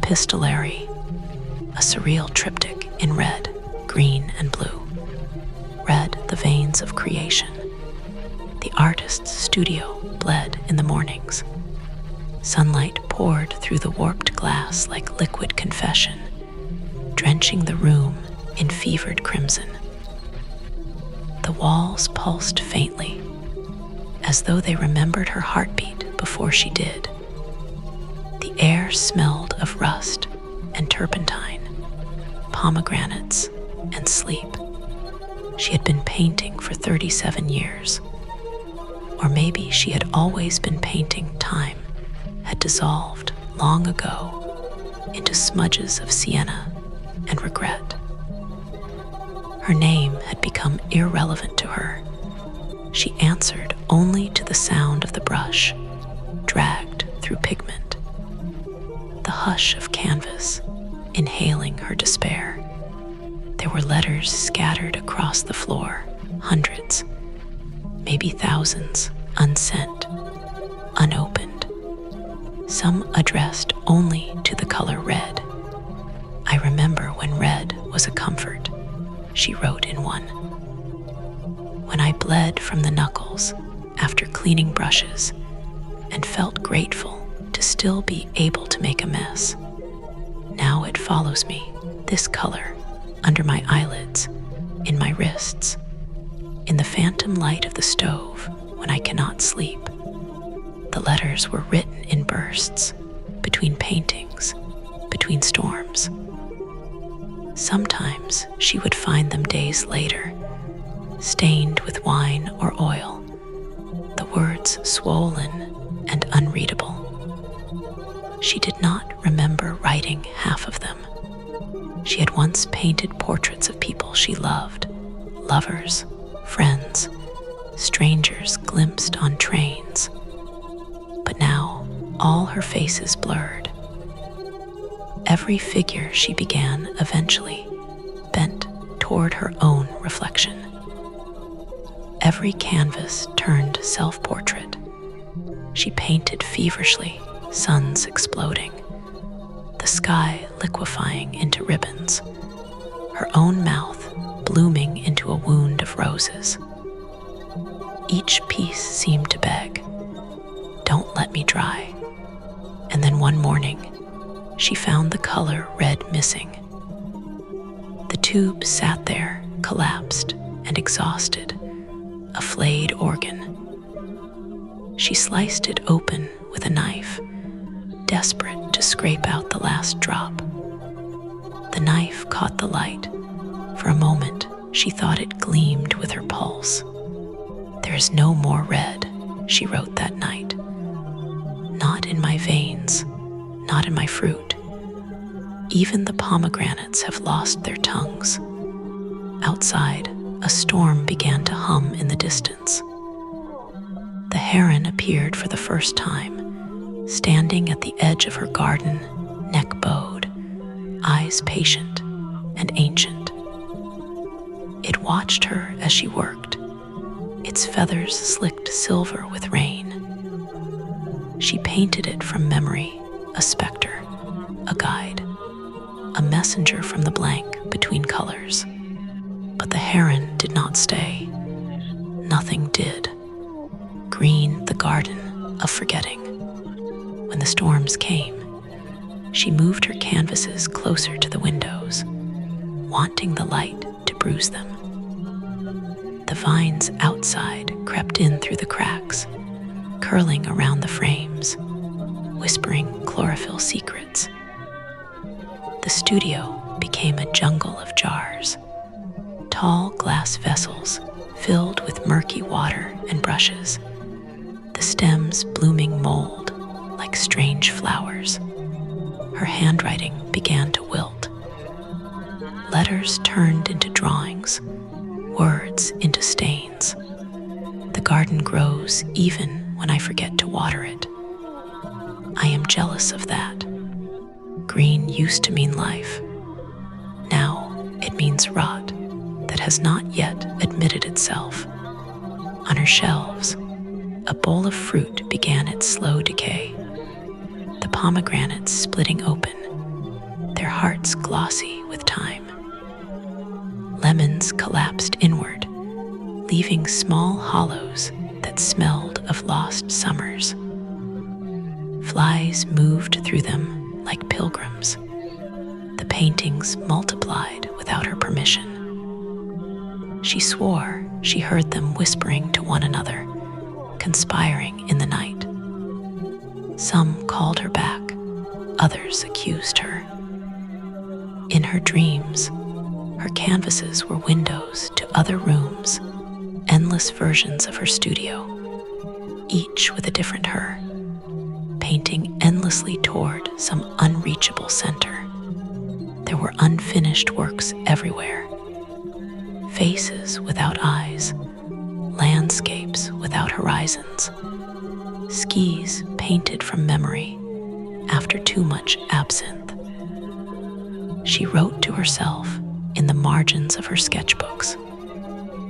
Epistolary, a surreal triptych in red, green, and blue. Red, the veins of creation. The artist's studio bled in the mornings. Sunlight poured through the warped glass like liquid confession, drenching the room in fevered crimson. The walls pulsed faintly, as though they remembered her heartbeat before she did. The air smelled of rust and turpentine, pomegranates and sleep. She had been painting for 37 years. Or maybe she had always been painting. Time had dissolved long ago into smudges of sienna and regret. Her name had become irrelevant to her. She answered only to the sound of the brush, dragged through pigment. The hush of canvas, inhaling her despair. There were letters scattered across the floor, hundreds, maybe thousands, unsent, unopened. Some addressed only to the color red. "I remember when red was a comfort," she wrote in one. "When I bled from the knuckles after cleaning brushes and felt grateful to still be able to make a mess. Now it follows me, this color, under my eyelids, in my wrists, in the phantom light of the stove when I cannot sleep." The letters were written in bursts, between paintings, between storms. Sometimes she would find them days later, stained with wine or oil, the words swollen and unreadable. She did not remember writing half of them. She had once painted portraits of people she loved, lovers, friends, strangers glimpsed on trains. But now all her faces blurred. Every figure she began eventually bent toward her own reflection. Every canvas turned self-portrait. She painted feverishly, suns exploding, the sky liquefying into ribbons, her own mouth blooming into a wound of roses. Each piece seemed to beg, "Don't let me dry." And then one morning, she found the color red missing. The tube sat there, collapsed and exhausted, a flayed organ. She sliced it open with a knife, desperate to scrape out the last drop. The knife caught the light. For a moment, she thought it gleamed with her pulse. "There is no more red," she wrote that night. "Not in my veins, not in my fruit. Even the pomegranates have lost their tongues." Outside, a storm began to hum in the distance. The heron appeared for the first time, standing at the edge of her garden, neck bowed, eyes patient and ancient. It watched her as she worked, its feathers slicked silver with rain. She painted it from memory, a specter, a guide, a messenger from the blank between colors. But the heron did not stay. Nothing did. Green, the garden of forgetting. When the storms came, she moved her canvases closer to the windows, wanting the light to bruise them. The vines outside crept in through the cracks, curling around the frames, whispering chlorophyll secrets. The studio became a jungle of jars, tall glass vessels filled with murky water and brushes, the stems blooming mold like strange flowers. Her handwriting began to wilt. Letters turned into drawings, words into stains. The garden grows even when I forget to water it. I am jealous of that. Green used to mean life. Now it means rot that has not yet admitted itself. On her shelves, a bowl of fruit began its slow decay, the pomegranates splitting open, hearts glossy with time. Lemons collapsed inward, leaving small hollows that smelled of lost summers. Flies moved through them like pilgrims. The paintings multiplied without her permission. She swore she heard them whispering to one another, conspiring in the night. Some called her back, others accused her. In her dreams, her canvases were windows to other rooms, endless versions of her studio, each with a different her, painting endlessly toward some unreachable center. There were unfinished works everywhere. Faces without eyes, landscapes without horizons, skis painted from memory after too much absinthe. She wrote to herself in the margins of her sketchbooks.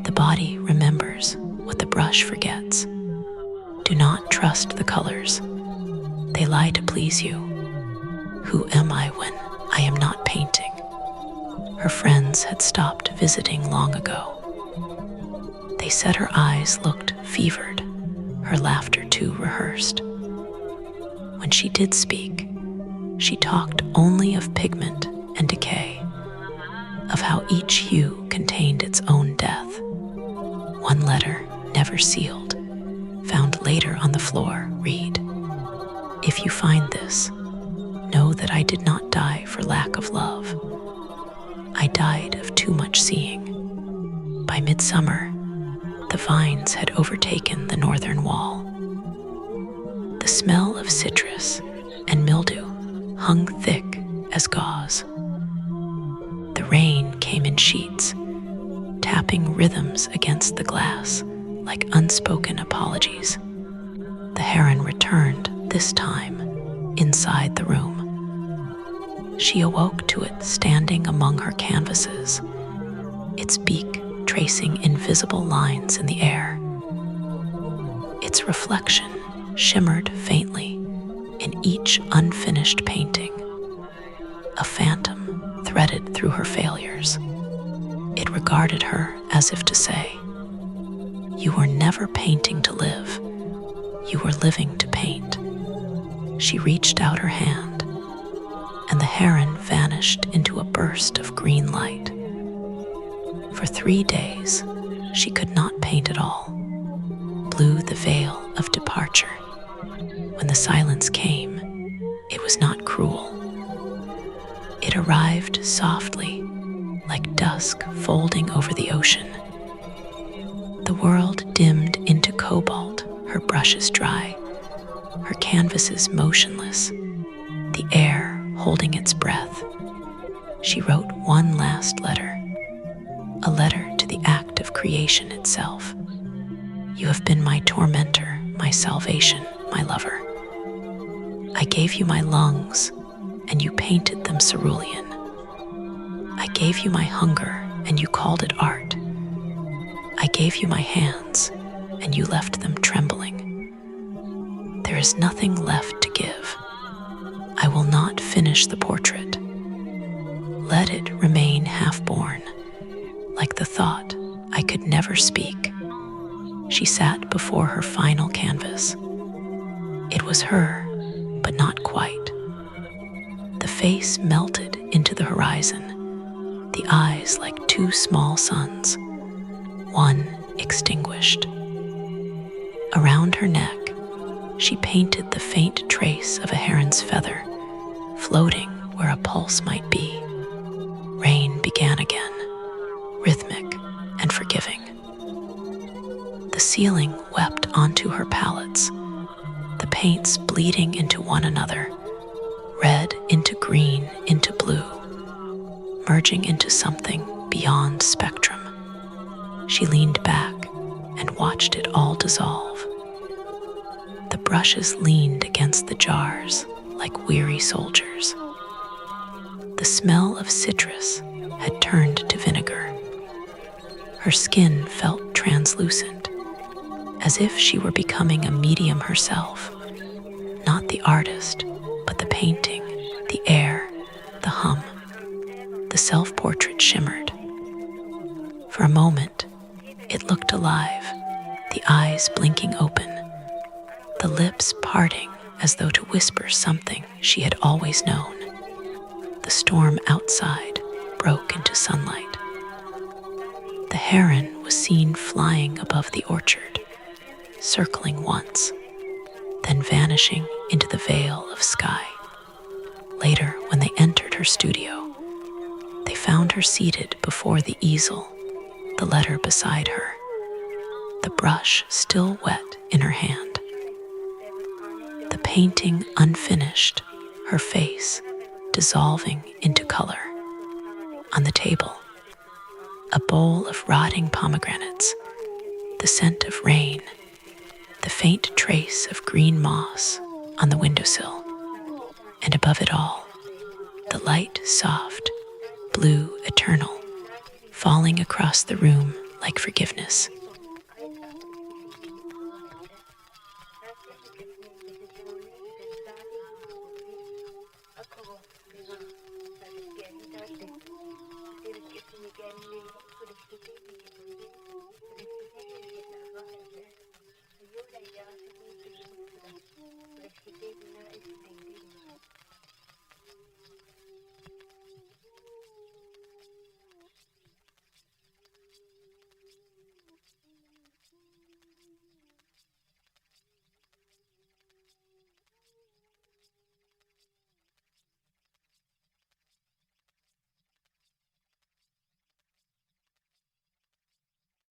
The body remembers what the brush forgets. Do not trust the colors. They lie to please you. Who am I when I am not painting? Her friends had stopped visiting long ago. They said her eyes looked fevered, her laughter too rehearsed. When she did speak, she talked only of pigment and decay, of how each hue contained its own death. One letter, never sealed, found later on the floor, read, "If you find this, know that I did not die for lack of love. I died of too much seeing." By midsummer, the vines had overtaken the northern wall. The smell of citrus and mildew hung thick as gauze. The rain came in sheets, tapping rhythms against the glass like unspoken apologies. The heron returned, this time, inside the room. She awoke to it standing among her canvases, its beak tracing invisible lines in the air. Its reflection shimmered faintly in each unfinished painting, a phantom threaded through her failures. It regarded her as if to say, "You were never painting to live, you were living to paint." She reached out her hand, and the heron vanished into a burst of green light. For 3 days, she could not paint at all, blew the veil of departure. When the silence came, it was not cruel. It arrived softly, like dusk folding over the ocean. The world dimmed into cobalt, her brushes dry, her canvases motionless, the air holding its breath. She wrote one last letter, a letter to the act of creation itself. "You have been my tormentor, my salvation, my lover. I gave you my lungs, and you painted them cerulean. I gave you my hunger, and you called it art. I gave you my hands, and you left them trembling. There is nothing left to give. I will not finish the portrait. Let it remain half-born, like the thought I could never speak." She sat before her final canvas. It was her, but not quite. The face melted into the horizon, the eyes like 2 small suns, one extinguished. Around her neck, she painted the faint trace of a heron's feather, floating where a pulse might be. Rain began again, rhythmic and forgiving. The ceiling wept onto her palettes, the paints bleeding into one another, red into green into blue, merging into something beyond spectrum. She leaned back and watched it all dissolve. The brushes leaned against the jars like weary soldiers. The smell of citrus had turned to vinegar. Her skin felt translucent, as if she were becoming a medium herself, not the artist, but the painting, the air, the hum. portrait shimmered. For a moment, it looked alive, the eyes blinking open, the lips parting as though to whisper something she had always known. The storm outside broke into sunlight. The heron was seen flying above the orchard, circling once, then vanishing into the veil of sky. Later, when they entered her studio, they found her seated before the easel, the letter beside her, the brush still wet in her hand. The painting unfinished, her face dissolving into color. On the table, a bowl of rotting pomegranates, the scent of rain, the faint trace of green moss on the windowsill, and above it all, the light soft, blue eternal, falling across the room like forgiveness.